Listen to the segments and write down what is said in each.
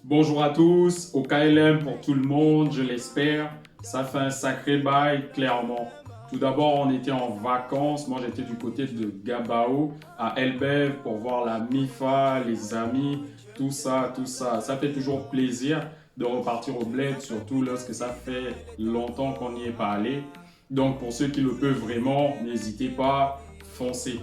Bonjour à tous, au KLM pour tout le monde, je l'espère. Ça fait un sacré bail, clairement. Tout d'abord, on était en vacances. Moi, j'étais du côté de Gabao, à Elbeuf, pour voir la MIFA, les amis, tout ça, tout ça. Ça fait toujours plaisir de repartir au bled, surtout lorsque ça fait longtemps qu'on n'y est pas allé. Donc, pour ceux qui le peuvent vraiment, n'hésitez pas, foncez.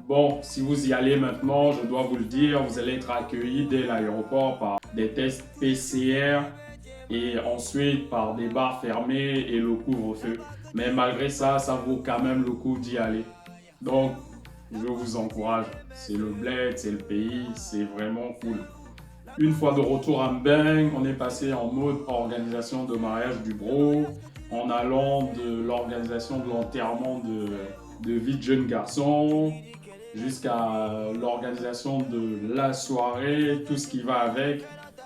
Bon, si vous y allez maintenant, je dois vous le dire, vous allez être accueillis dès l'aéroport par des tests PCR et ensuite par des bars fermés et le couvre-feu. Mais malgré ça, ça vaut quand même le coup d'y aller. Donc, je vous encourage. C'est le bled, c'est le pays, c'est vraiment cool. Une fois de retour à Mbeng, on est passé en mode organisation de mariage du bro, en allant de l'organisation de l'enterrement de vie de jeune garçon jusqu'à l'organisation de la soirée, tout ce qui va avec.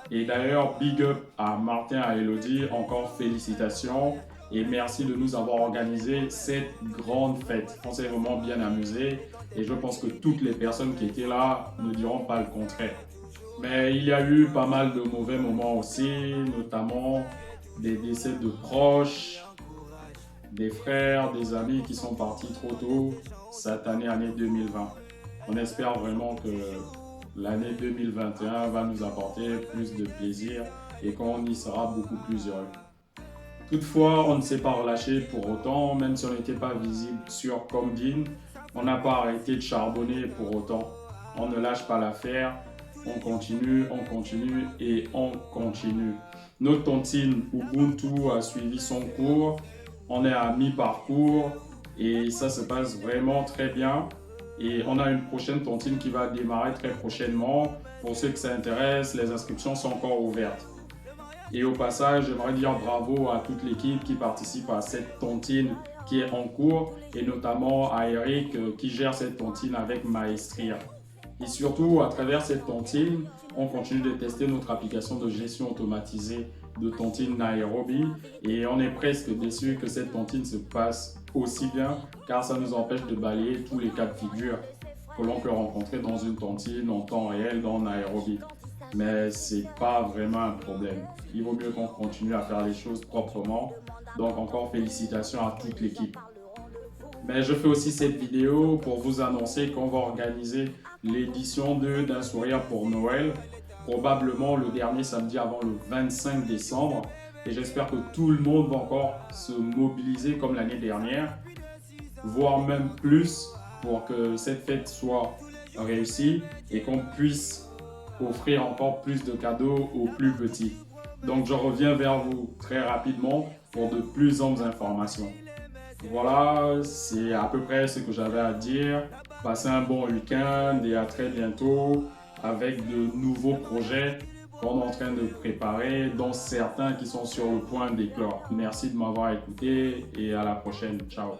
Et d'ailleurs, big up à Martin, à Elodie, encore félicitations et merci de nous avoir organisé cette grande fête. On s'est vraiment bien amusé et je pense que toutes les personnes qui étaient là ne diront pas le contraire. Mais il y a eu pas mal de mauvais moments aussi, notamment des décès de proches, des frères, des amis qui sont partis trop tôt cette année 2020. On espère vraiment que l'année 2021 va nous apporter plus de plaisir et qu'on y sera beaucoup plus heureux. Toutefois, on ne s'est pas relâché pour autant, même si on n'était pas visible sur Comdine, on n'a pas arrêté de charbonner pour autant. On ne lâche pas l'affaire, on continue et on continue. Notre tontine Ubuntu a suivi son cours, on est à mi-parcours et ça se passe vraiment très bien. Et on a une prochaine tontine qui va démarrer très prochainement. Pour ceux que ça intéresse, les inscriptions sont encore ouvertes. Et au passage, j'aimerais dire bravo à toute l'équipe qui participe à cette tontine qui est en cours et notamment à Eric qui gère cette tontine avec maestria. Et surtout, à travers cette tontine, on continue de tester notre application de gestion automatisée de tontine Nairobi et on est presque déçu que cette tontine se passe aussi bien car ça nous empêche de balayer tous les cas de figure que l'on peut rencontrer dans une tontine en temps réel dans Nairobi. Mais c'est pas vraiment un problème. Il vaut mieux qu'on continue à faire les choses proprement. Donc encore félicitations à toute l'équipe. Mais je fais aussi cette vidéo pour vous annoncer qu'on va organiser l'édition 2 d'un sourire pour Noël, probablement le dernier samedi avant le 25 décembre. Et j'espère que tout le monde va encore se mobiliser comme l'année dernière, voire même plus pour que cette fête soit réussie et qu'on puisse offrir encore plus de cadeaux aux plus petits. Donc je reviens vers vous très rapidement pour de plus amples informations. Voilà, c'est à peu près ce que j'avais à dire. Passez un bon week-end et à très bientôt avec de nouveaux projets qu'on est en train de préparer, dont certains qui sont sur le point d'éclore. Merci de m'avoir écouté et à la prochaine. Ciao.